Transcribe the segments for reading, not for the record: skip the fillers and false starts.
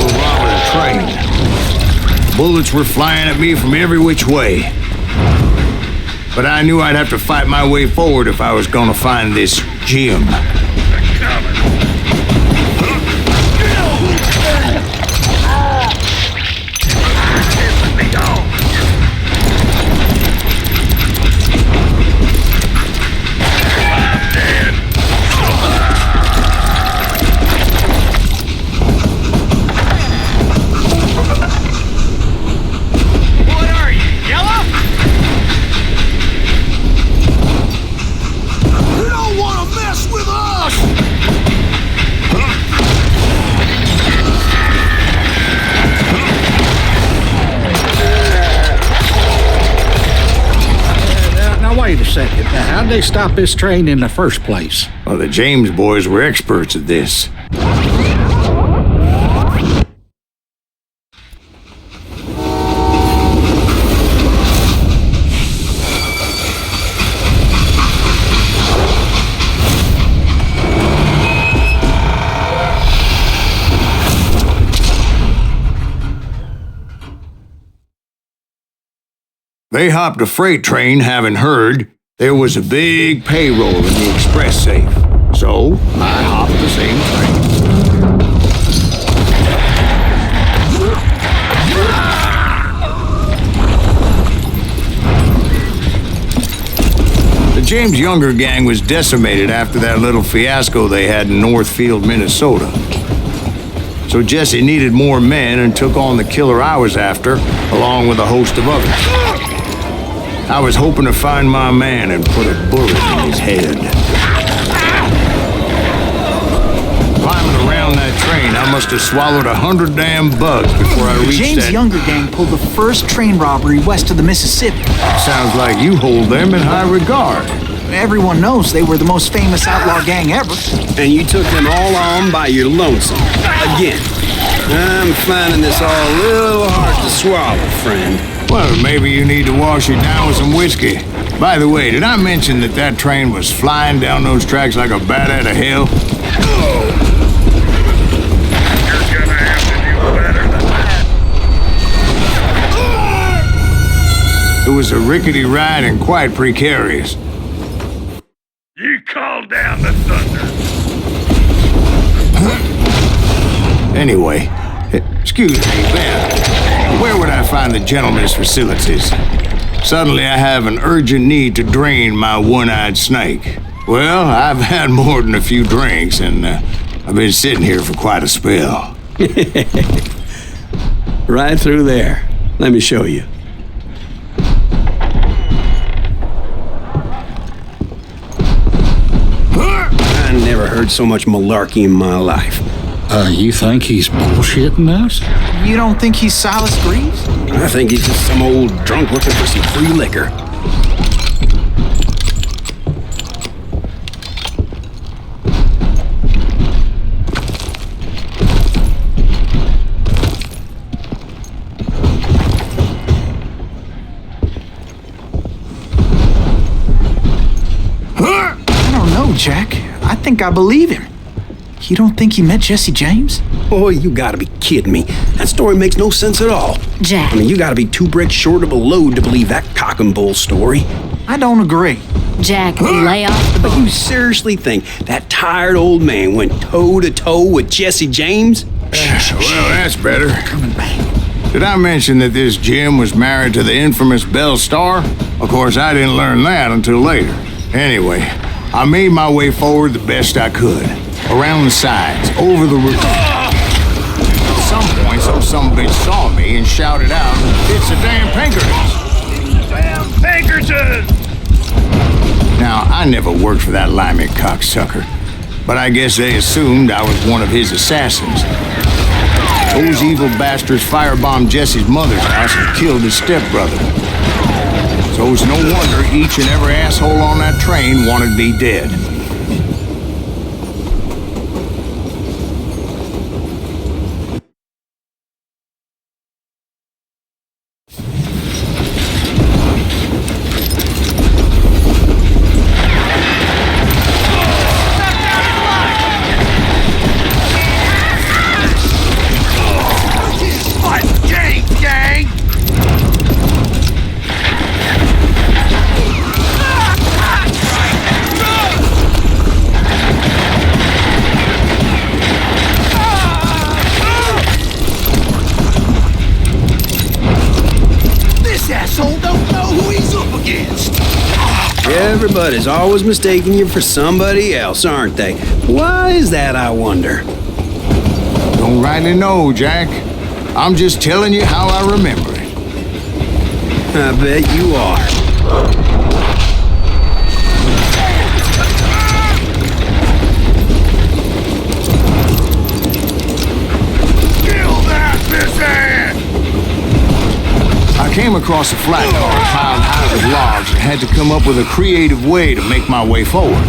were robbing a train. Bullets were flying at me from every which way. But I knew I'd have to fight my way forward if I was gonna find this Jim. Wait a second. Now, how'd they stop this train in the first place? Well, the James boys were experts at this. They hopped a freight train having heard there was a big payroll in the express safe. So, I hopped the same train. The James Younger gang was decimated after that little fiasco they had in Northfield, Minnesota. So Jesse needed more men and took on the killer I was after, along with a host of others. I was hoping to find my man and put a bullet in his head. Climbing around that train, I must have swallowed 100 damn bugs before I reached James Younger gang pulled the first train robbery west of the Mississippi. Sounds like you hold them in high regard. Everyone knows they were the most famous outlaw gang ever. And you took them all on by your lonesome. Again. I'm finding this all a little hard to swallow, friend. Well, maybe you need to wash it down with some whiskey. By the way, did I mention that that train was flying down those tracks like a bat out of hell? You're gonna have to do better than that. It was a rickety ride and quite precarious. You called down the thunder. Anyway, excuse me, Ben. Where would I find the gentleman's facilities? Suddenly I have an urgent need to drain my one-eyed snake. Well, I've had more than a few drinks, and I've been sitting here for quite a spell. Right through there. Let me show you. I never heard so much malarkey in my life. You think he's bullshitting us? You don't think he's Silas Greaves? I think he's just some old drunk looking for some free liquor. I don't know, Jack. I think I believe him. You don't think he met Jesse James? Oh, you gotta be kidding me. That story makes no sense at all. Jack. I mean, you gotta be 2 bricks short of a load to believe that cock and bull story. I don't agree. Jack, lay off the But ball. you seriously think that tired old man went toe-to-toe with Jesse James? Well, that's better. Coming back. Did I mention that this Jim was married to the infamous Belle Starr? Of course, I didn't learn that until later. Anyway, I made my way forward the best I could. Around the sides, over the roof. At some point, some sumbitch saw me and shouted out, "It's the damn Pinkertons!" Damn Pinkertons! Now, I never worked for that limey cocksucker, but I guess they assumed I was one of his assassins. Those evil bastards firebombed Jesse's mother's house and killed his stepbrother. So it's no wonder each and every asshole on that train wanted me dead. Everybody's always mistaking you for somebody else, aren't they? Why is that, I wonder? Don't rightly know, Jack. I'm just telling you how I remember it. I bet you are. Kill that pissant! I came across a flat car piled high with logs and had to come up with a creative way to make my way forward.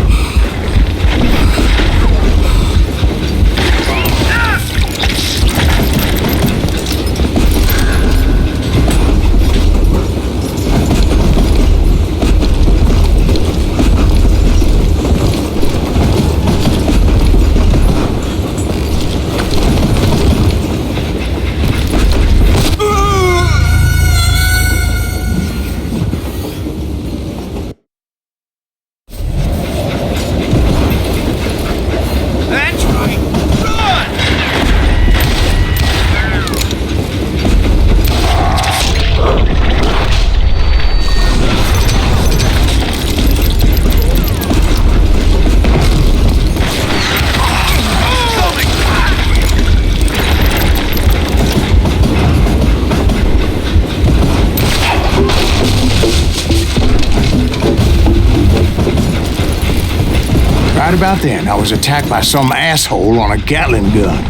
Right about then, I was attacked by some asshole on a Gatling gun.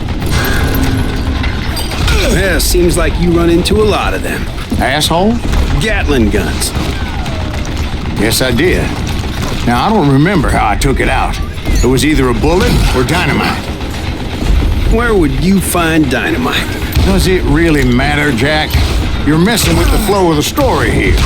Yeah, seems like you run into a lot of them. Asshole? Gatling guns. Yes, I did. Now, I don't remember how I took it out. It was either a bullet or dynamite. Where would you find dynamite? Does it really matter, Jack? You're messing with the flow of the story here.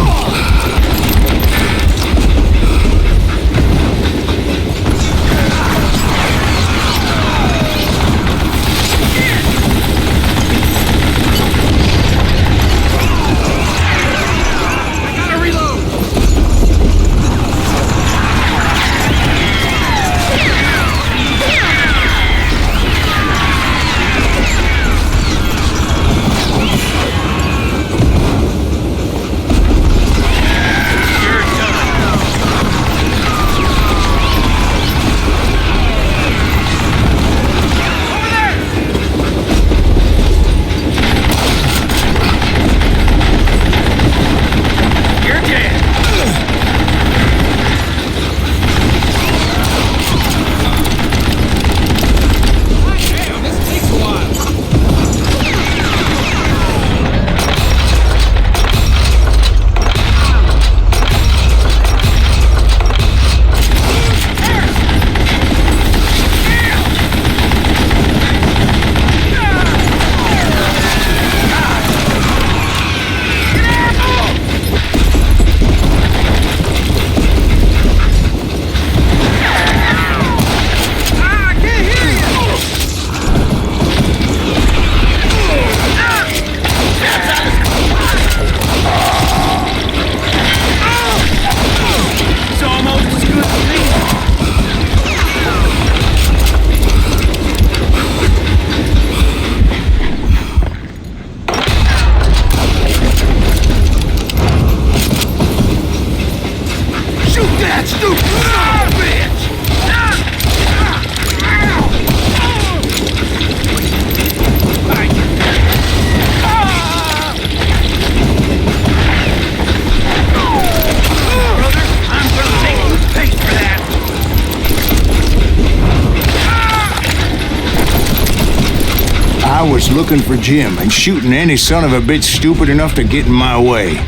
I was looking for Jim and shooting any son of a bitch stupid enough to get in my way.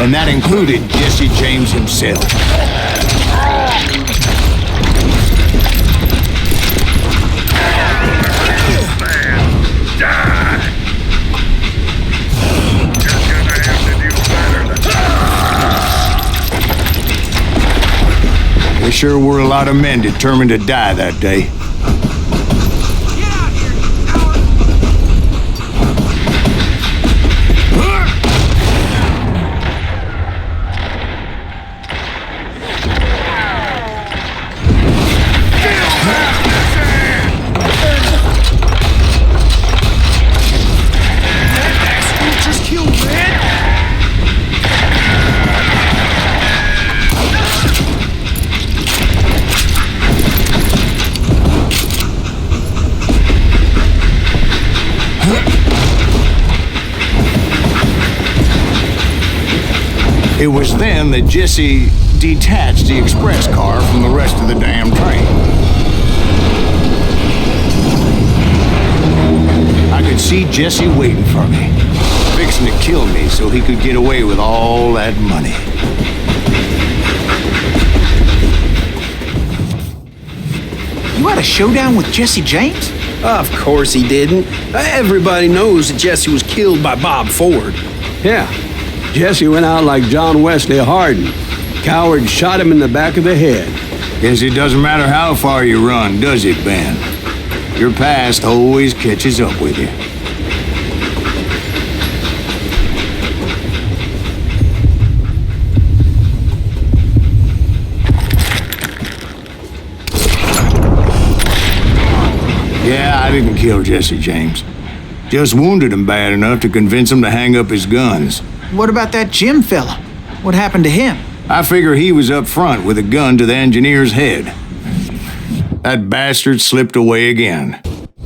And that included Jesse James himself. There sure were a lot of men determined to die that day. It was then that Jesse detached the express car from the rest of the damn train. I could see Jesse waiting for me, fixing to kill me so he could get away with all that money. You had a showdown with Jesse James? Of course he didn't. Everybody knows that Jesse was killed by Bob Ford. Yeah, Jesse went out like John Wesley Hardin. Coward shot him in the back of the head. Guess it doesn't matter how far you run, does it, Ben? Your past always catches up with you. Yeah, I didn't kill Jesse James. Just wounded him bad enough to convince him to hang up his guns. What about that Jim fella? What happened to him? I figure he was up front with a gun to the engineer's head. That bastard slipped away again.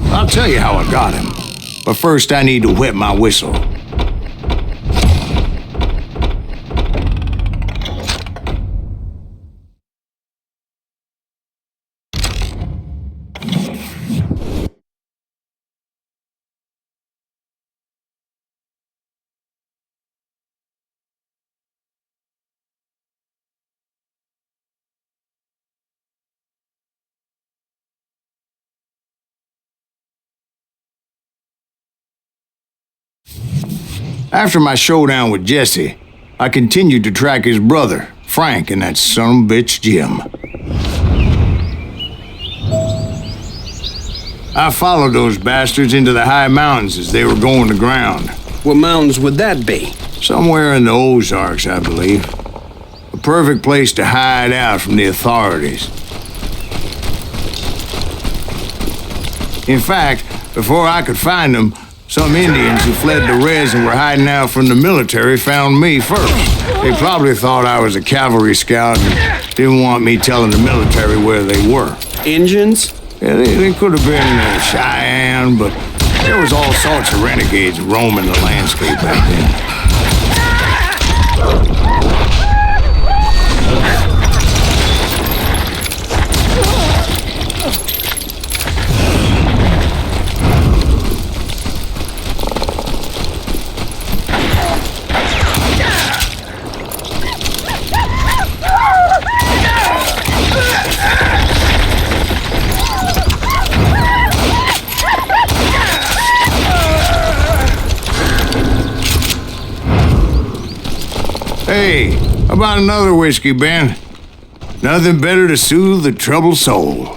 I'll tell you how I got him. But first I need to wet my whistle. After my showdown with Jesse, I continued to track his brother, Frank, and that son of a bitch, Jim. I followed those bastards into the high mountains as they were going to ground. What mountains would that be? Somewhere in the Ozarks, I believe. A perfect place to hide out from the authorities. In fact, before I could find them, some Indians who fled to Juarez and were hiding out from the military found me first. They probably thought I was a cavalry scout and didn't want me telling the military where they were. Engines? Yeah, they could have been Cheyenne, but there was all sorts of renegades roaming the landscape back then. Hey, how about another whiskey, Ben? Nothing better to soothe the troubled soul.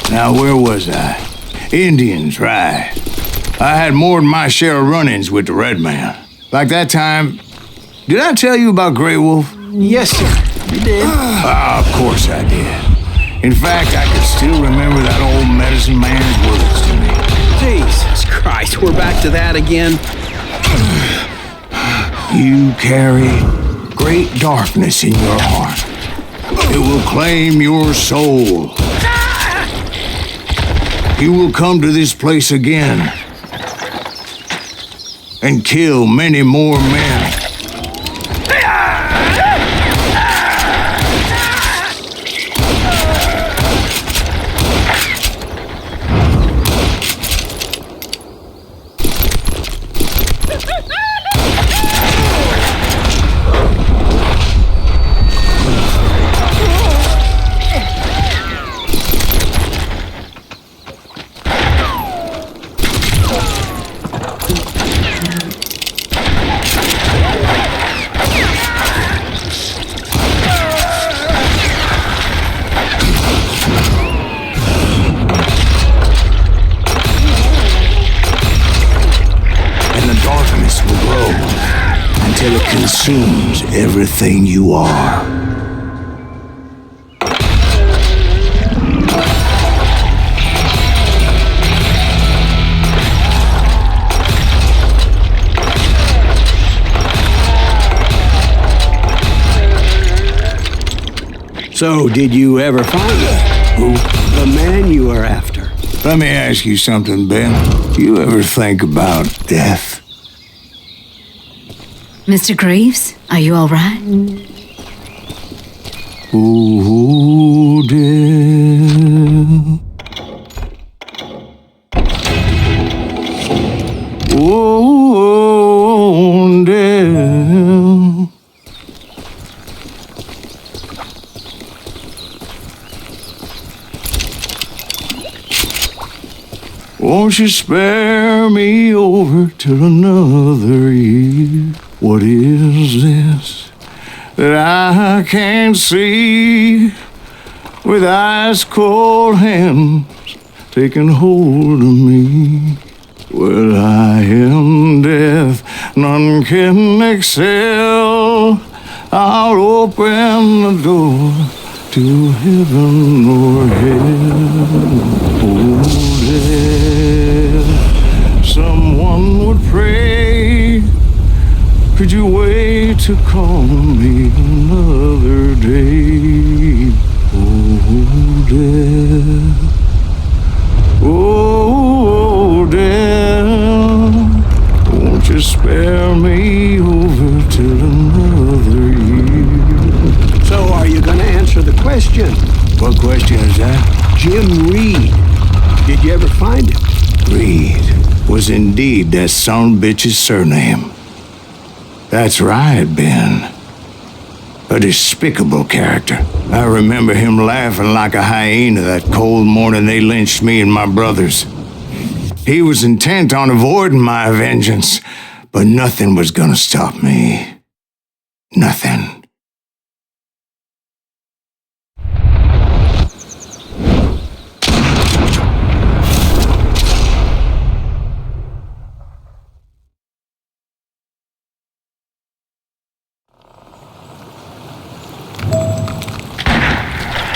Now, where was I? Indians, right. I had more than my share of run-ins with the Red Man. Like that time... Did I tell you about Grey Wolf? Yes, sir. You did. Of course I did. In fact, I can still remember that old medicine man's words to me. Jesus Christ, we're back to that again. You carry great darkness in your heart. It will claim your soul. You will come to this place again and kill many more men. Until it consumes everything you are. So, did you ever find her? Who? The man you were after. Let me ask you something, Ben. Do you ever think about death? Mr. Greaves, are you all right? Ooh, death. Oh, death. Won't you spare me over till another year? What is this that I can't see with ice cold hands taking hold of me? Well, I am death, none can excel. I'll open the door to heaven or hell. Oh, death, someone would pray. Could you wait to call me another day? Oh, death. Oh, death. Won't you spare me over till another year? So are you going to answer the question? What question is that? Jim Reed. Did you ever find him? Reed was indeed that son of a bitch's surname. That's right, Ben. A despicable character. I remember him laughing like a hyena that cold morning they lynched me and my brothers. He was intent on avoiding my vengeance, but nothing was gonna stop me. Nothing.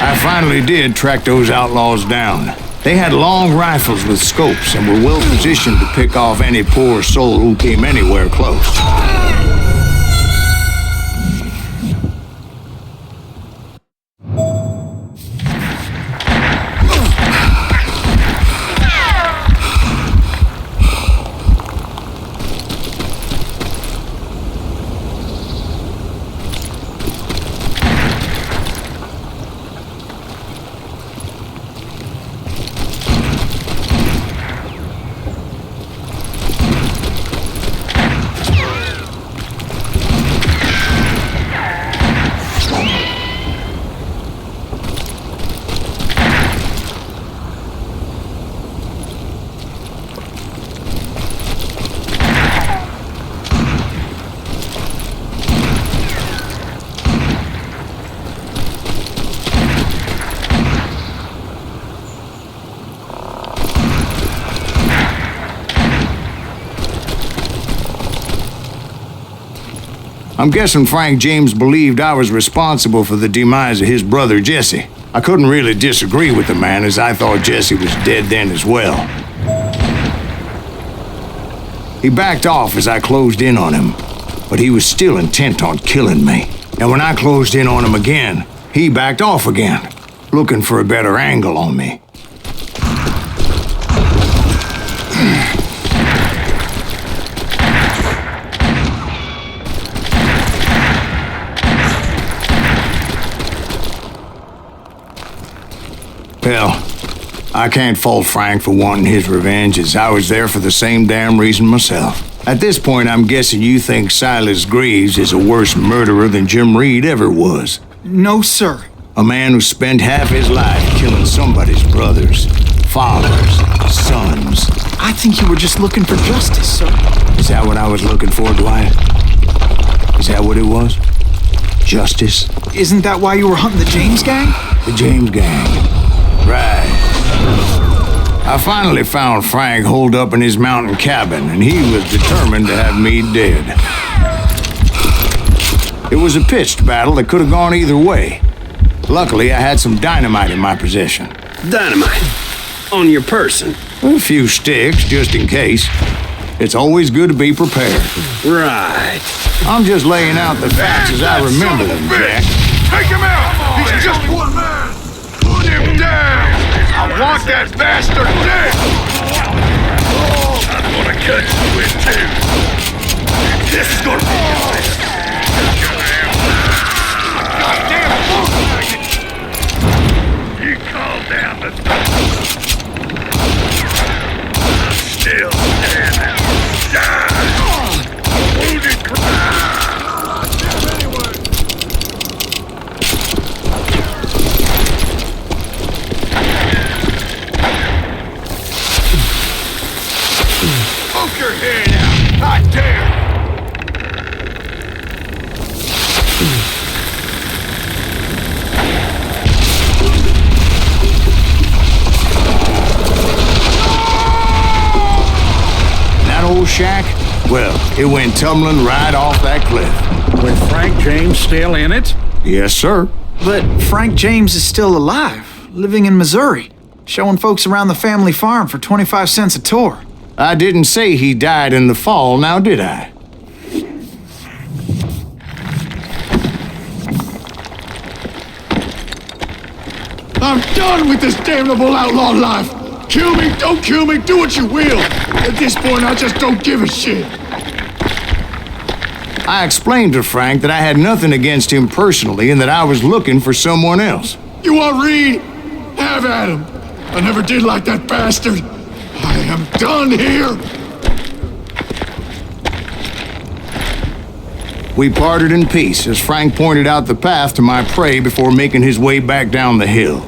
I finally did track those outlaws down. They had long rifles with scopes and were well positioned to pick off any poor soul who came anywhere close. I'm guessing Frank James believed I was responsible for the demise of his brother Jesse. I couldn't really disagree with the man, as I thought Jesse was dead then as well. He backed off as I closed in on him, but he was still intent on killing me. And when I closed in on him again, he backed off again, looking for a better angle on me. Hell, I can't fault Frank for wanting his revenge, as I was there for the same damn reason myself. At this point, I'm guessing you think Silas Greaves is a worse murderer than Jim Reed ever was. No, sir. A man who spent half his life killing somebody's brothers, fathers, sons. I think you were just looking for justice, sir. Is that what I was looking for, Dwight? Is that what it was? Justice? Isn't that why you were hunting the James gang? The James gang. Right. I finally found Frank holed up in his mountain cabin, and he was determined to have me dead. It was a pitched battle that could have gone either way. Luckily, I had some dynamite in my possession. Dynamite? On your person? A few sticks, just in case. It's always good to be prepared. Right. I'm just laying out the facts as I remember them, Jack. Take him out! He's just one man! Put him down! I want that bastard dead! I'm gonna cut you in two. This is gonna be your You call down the thunder. I'm still standing. Die! Wounded Poke your head out! I dare! That old shack? Well, it went tumbling right off that cliff. With Frank James still in it? Yes, sir. But Frank James is still alive, living in Missouri, showing folks around the family farm for 25 cents a tour. I didn't say he died in the fall, now did I? I'm done with this damnable outlaw life! Kill me, don't kill me, do what you will! At this point, I just don't give a shit. I explained to Frank that I had nothing against him personally and that I was looking for someone else. You want Reed? Have at him. I never did like that bastard. I am done here. We parted in peace as Frank pointed out the path to my prey before making his way back down the hill.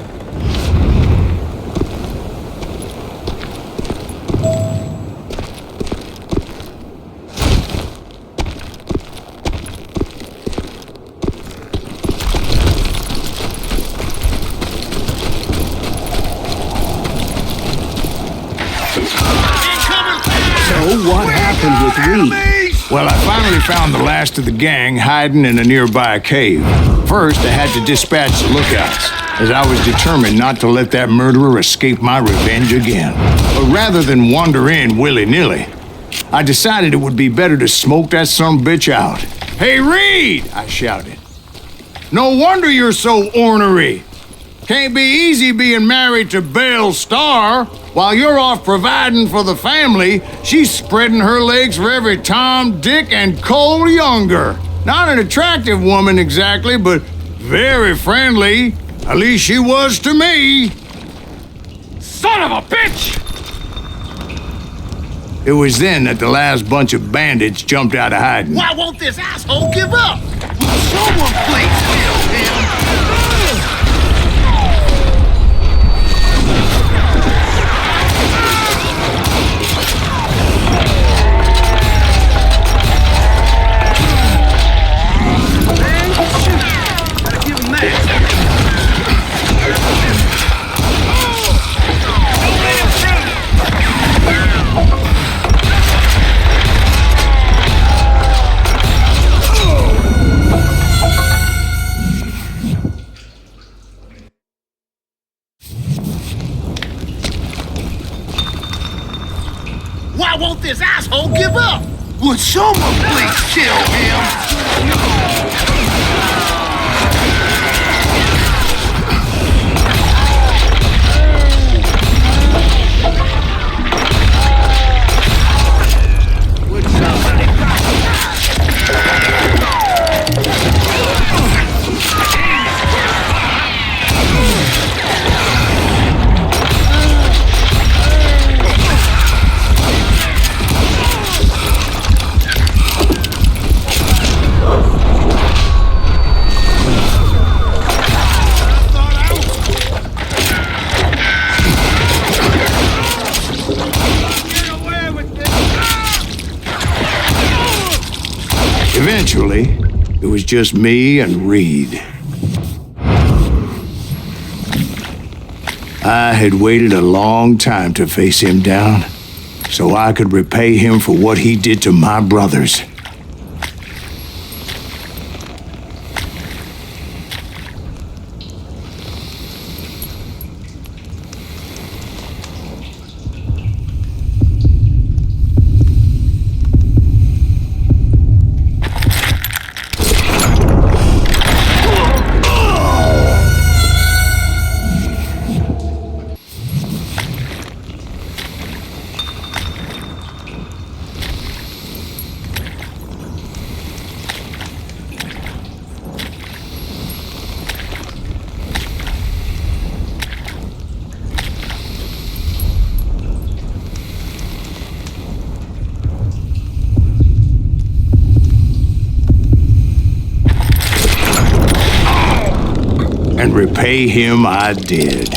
What happened with Reed? Well, I finally found the last of the gang hiding in a nearby cave. First, I had to dispatch the lookouts, as I was determined not to let that murderer escape my revenge again. But rather than wander in willy-nilly, I decided it would be better to smoke that sumbitch out. "Hey, Reed!" I shouted. "No wonder you're so ornery. Can't be easy being married to Belle Starr. While you're off providing for the family, she's spreading her legs for every Tom, Dick, and Cole Younger. Not an attractive woman exactly, but very friendly. At least she was to me." Son of a bitch! It was then that the last bunch of bandits jumped out of hiding. Why won't this asshole give up? Someone please kill him! Why won't this asshole give up? Would someone please kill him? Eventually, it was just me and Reed. I had waited a long time to face him down, so I could repay him for what he did to my brothers. repay him I did.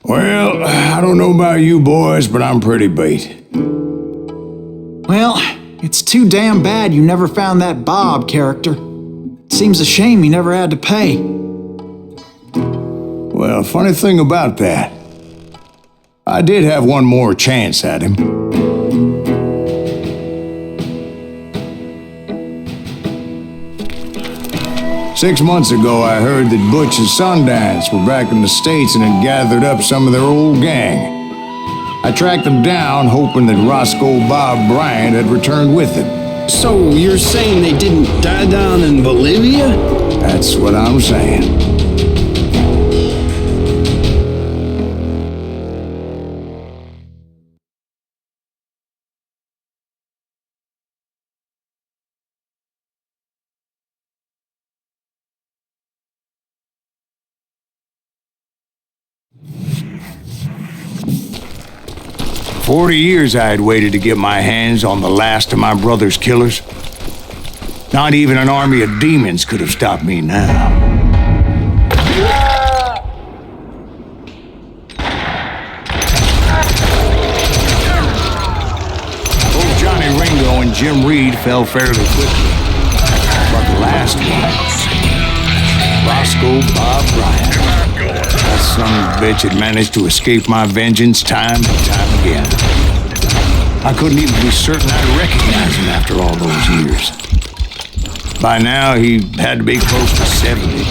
Well, I don't know about you boys, but I'm pretty beat. Well, it's too damn bad you never found that Bob character. Seems a shame you never had to pay. Well, funny thing about that, I did have one more chance at him. Six months ago, I heard that Butch and Sundance were back in the States and had gathered up some of their old gang. I tracked them down, hoping that Roscoe Bob Bryant had returned with them. So you're saying they didn't die down in Bolivia? That's what I'm saying. 40 years I had waited to get my hands on the last of my brother's killers. Not even an army of demons could have stopped me now. Both Johnny Ringo and Jim Reed fell fairly quickly. But the last one, Roscoe Bob Bryant. That son of a bitch had managed to escape my vengeance time and time again. I couldn't even be certain I'd recognize him after all those years. By now, he had to be close to 70.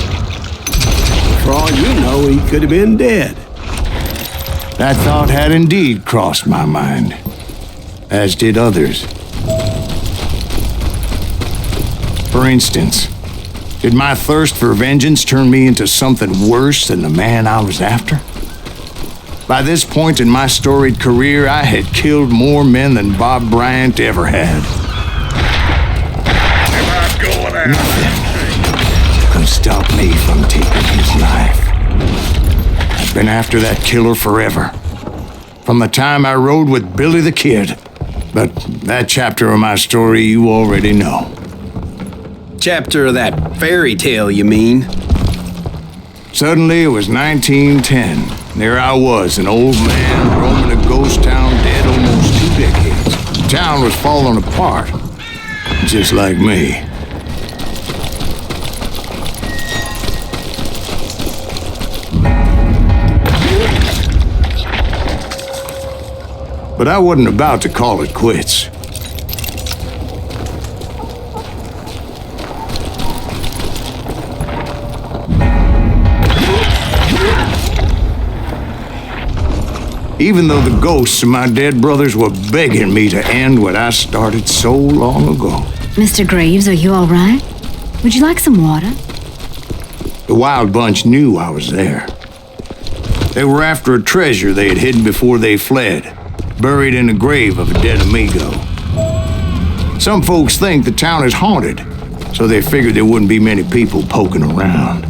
For all you know, he could have been dead. That thought had indeed crossed my mind, as did others. For instance, did my thirst for vengeance turn me into something worse than the man I was after? By this point in my storied career, I had killed more men than Bob Bryant ever had. Nothing could stop me from taking his life. I've been after that killer forever. From the time I rode with Billy the Kid. But that chapter of my story you already know. Chapter of that fairy tale, you mean? Suddenly, it was 1910. There I was, an old man roaming a ghost town dead almost 2 decades. The town was falling apart, just like me. But I wasn't about to call it quits. Even though the ghosts of my dead brothers were begging me to end what I started so long ago. Mr. Graves, are you all right? Would you like some water? The Wild Bunch knew I was there. They were after a treasure they had hidden before they fled, buried in the grave of a dead amigo. Some folks think the town is haunted, so they figured there wouldn't be many people poking around.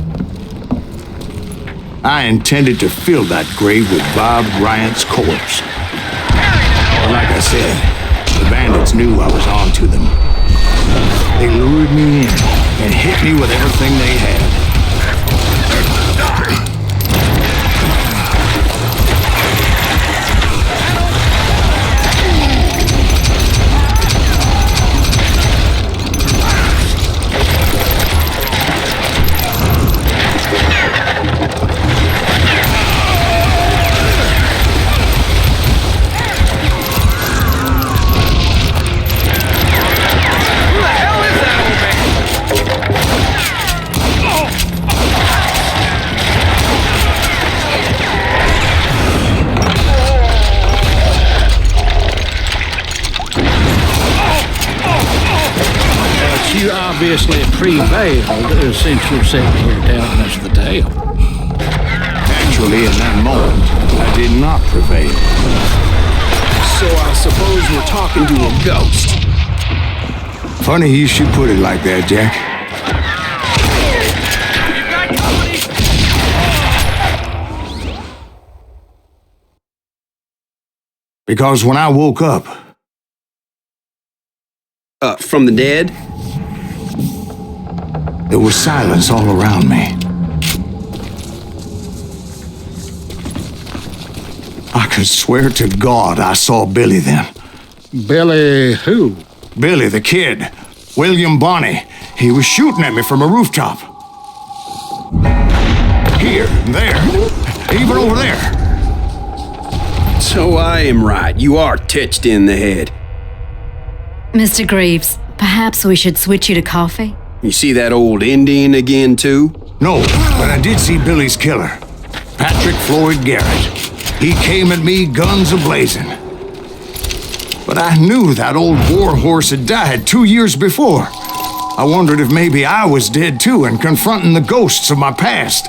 I intended to fill that grave with Bob Bryant's corpse. But like I said, the bandits knew I was on to them. They lured me in and hit me with everything they had. You obviously prevailed since you're sitting here telling us the tale. Actually, in that moment, I did not prevail. So I suppose we're talking to a ghost. Funny you should put it like that, Jack. Because when I woke up, From the dead? there was silence all around me. I could swear to God I saw Billy then. Billy who? Billy, the kid. William Bonney. He was shooting at me from a rooftop. Here, there, even over there. So I am right. You are touched in the head. Mr. Greaves, perhaps we should switch you to coffee? You see that old Indian again, too? No, but I did see Billy's killer, Patrick Floyd Garrett. He came at me guns a-blazing. But I knew that old war horse had died 2 years before. I wondered if maybe I was dead too and confronting the ghosts of my past.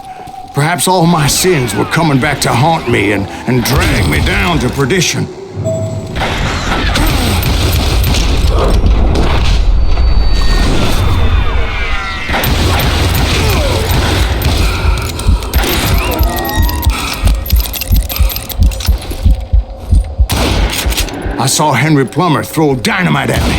Perhaps all my sins were coming back to haunt me and drag me down to perdition. I saw Henry Plummer throw dynamite at me.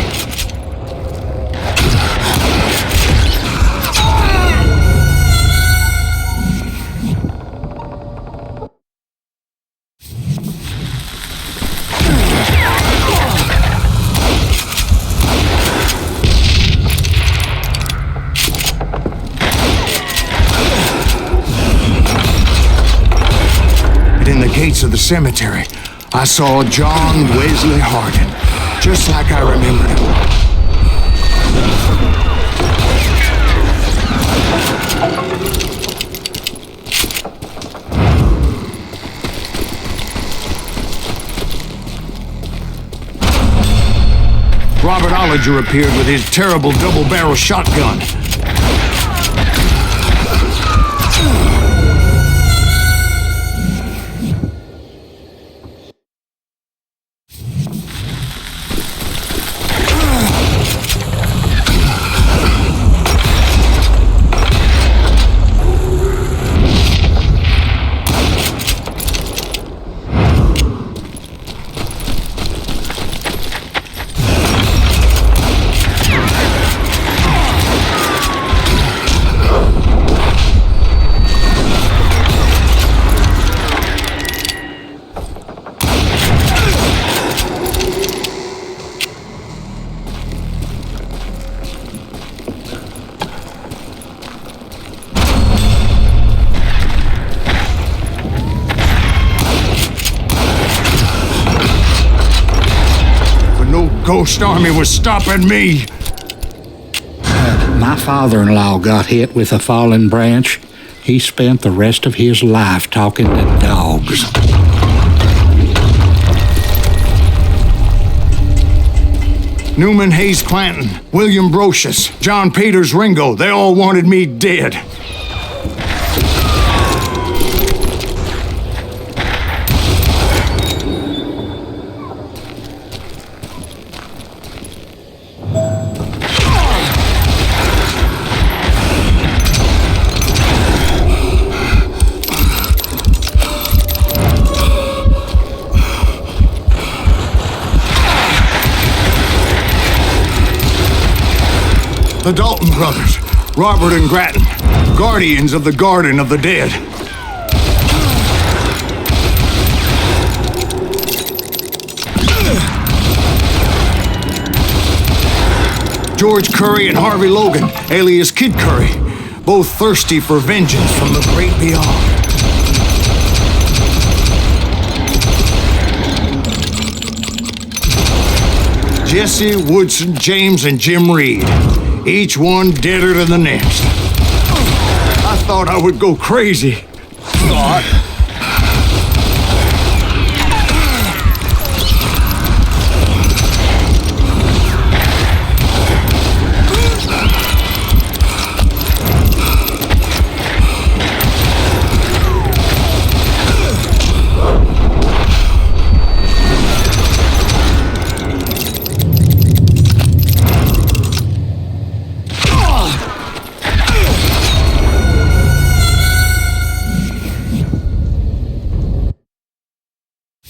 And in the gates of the cemetery, I saw John Wesley Hardin, just like I remembered him. Robert Ollinger appeared with his terrible double-barrel shotgun. Ghost army was stopping me. My father-in-law got hit with a fallen branch. He spent the rest of his life talking to dogs. Newman Hayes Clanton, William Brocious, John Peters Ringo, they all wanted me dead. The Dalton brothers, Robert and Grattan, guardians of the Garden of the Dead. George Curry and Harvey Logan, alias Kid Curry, both thirsty for vengeance from the great beyond. Jesse, Woodson, James, and Jim Reed. Each one deader than the next. I thought I would go crazy.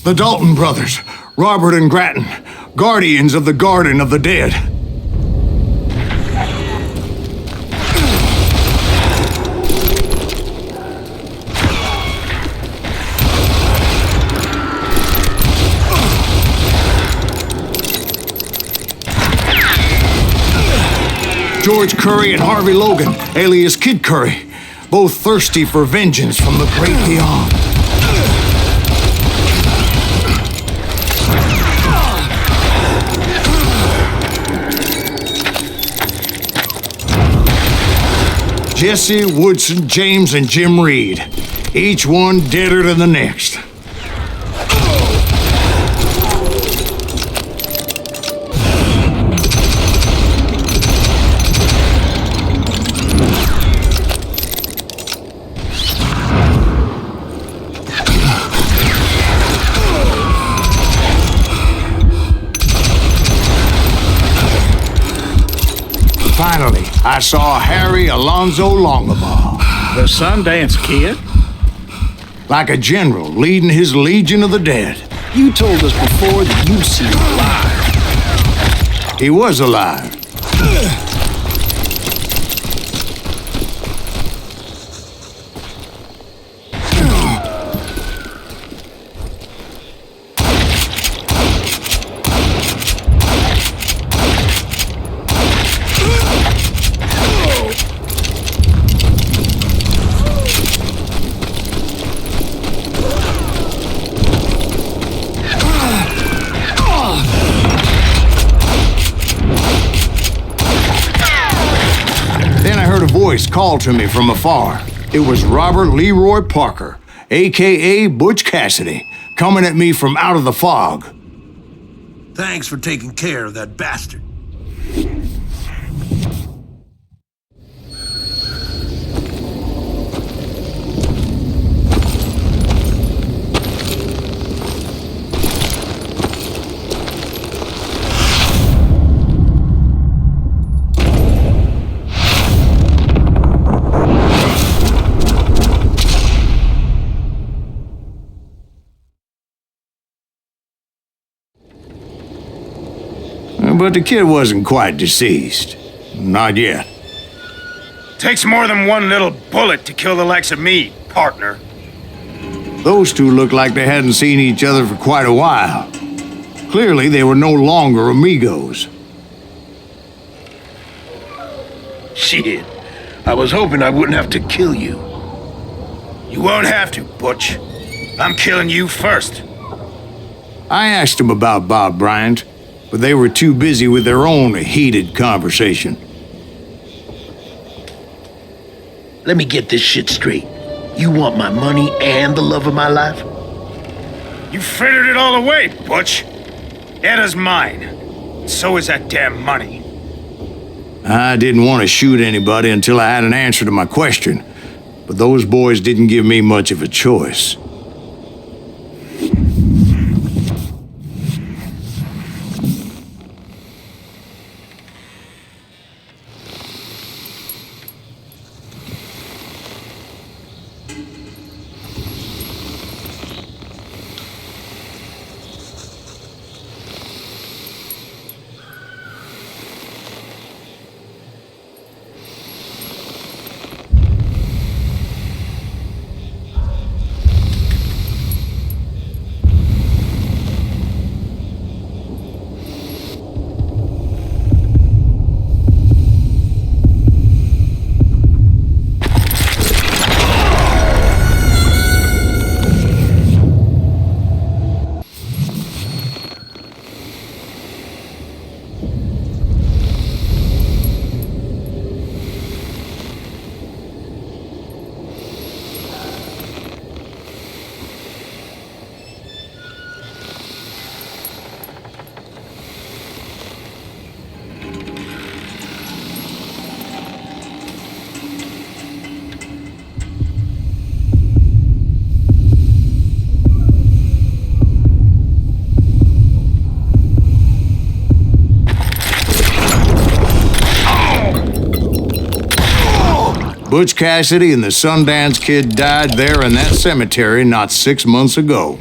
The Dalton brothers, Robert and Grattan, guardians of the Garden of the Dead. George Curry and Harvey Logan, alias Kid Curry, both thirsty for vengeance from the great beyond. Jesse, Woodson, James, and Jim Reed, each one deader than the next. Finally, I saw Harry Alonzo Longabaugh. The Sundance Kid? Like a general leading his legion of the dead. You told us before that you'd seen him alive. He was alive. Voice called to me from afar. It was Robert Leroy Parker, a.k.a. Butch Cassidy, coming at me from out of the fog. Thanks for taking care of that bastard. But the kid wasn't quite deceased. Not yet. Takes more than one little bullet to kill the likes of me, partner. Those two looked like they hadn't seen each other for quite a while. Clearly, they were no longer amigos. Shit. I was hoping I wouldn't have to kill you. You won't have to, Butch. I'm killing you first. I asked him about Bob Bryant, but they were too busy with their own heated conversation. Let me get this shit straight. You want my money and the love of my life? You frittered it all away, Butch. Edda's mine. So is that damn money. I didn't want to shoot anybody until I had an answer to my question, but those boys didn't give me much of a choice. Butch Cassidy and the Sundance Kid died there in that cemetery not 6 months ago.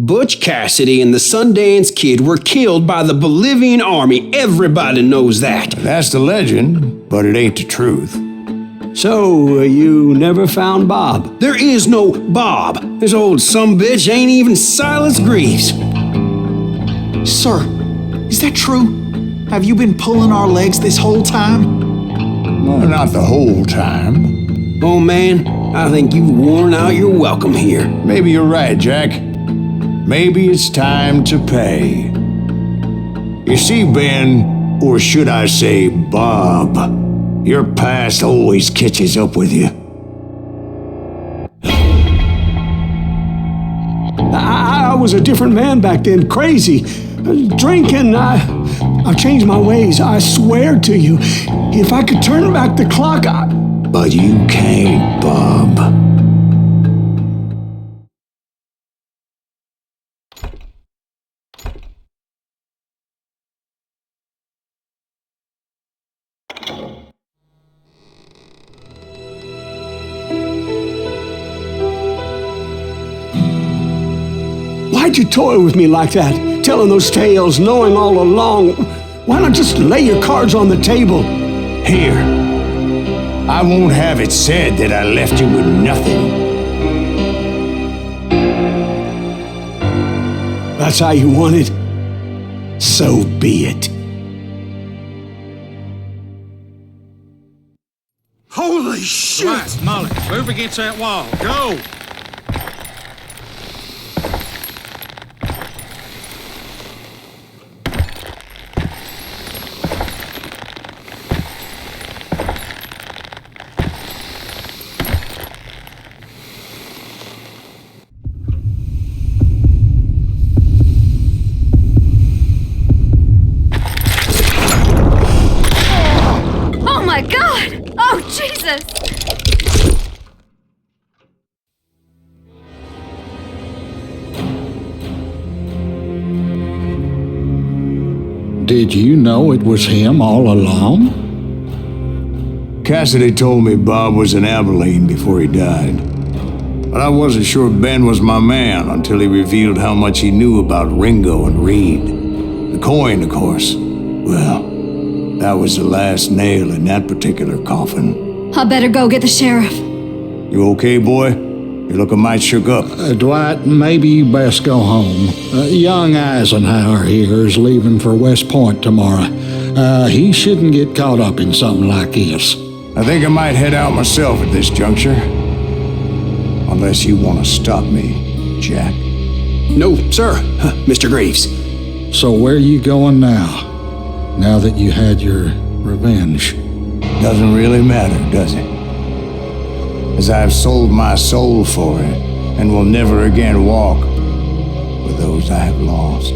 Butch Cassidy and the Sundance Kid were killed by the Bolivian army. Everybody knows that. That's the legend, but it ain't the truth. So, you never found Bob? There is no Bob. This old sumbitch ain't even Silas Greaves. Sir, is that true? Have you been pulling our legs this whole time? Well, not the whole time. Oh man, I think you've worn out your welcome here. Maybe you're right, Jack. Maybe it's time to pay. You see, Ben, or should I say Bob, your past always catches up with you. I was a different man back then, crazy. Drinking, I've changed my ways, I swear to you. If I could turn back the clock, But you can't, Bob. Why'd you toy with me like that? Telling those tales, knowing all along. Why not just lay your cards on the table? Here. I won't have it said that I left you with nothing. That's how you want it? So be it. Holy shit! Right, Molly, move against that wall. Go! Oh my God! Oh, Jesus! Did you know it was him all along? Cassidy told me Bob was in Abilene before he died. But I wasn't sure Ben was my man until he revealed how much he knew about Ringo and Reed. The coin, of course. Well, that was the last nail in that particular coffin. I better go get the sheriff. You okay, boy? You're looking mighty shook up. Dwight, maybe you best go home. Young Eisenhower here is leaving for West Point tomorrow. He shouldn't get caught up in something like this. I think I might head out myself at this juncture. Unless you want to stop me, Jack. No, sir, Mr. Greaves. So where are you going now? Now that you had your revenge? Doesn't really matter, does it? As I've sold my soul for it, and will never again walk with those I have lost.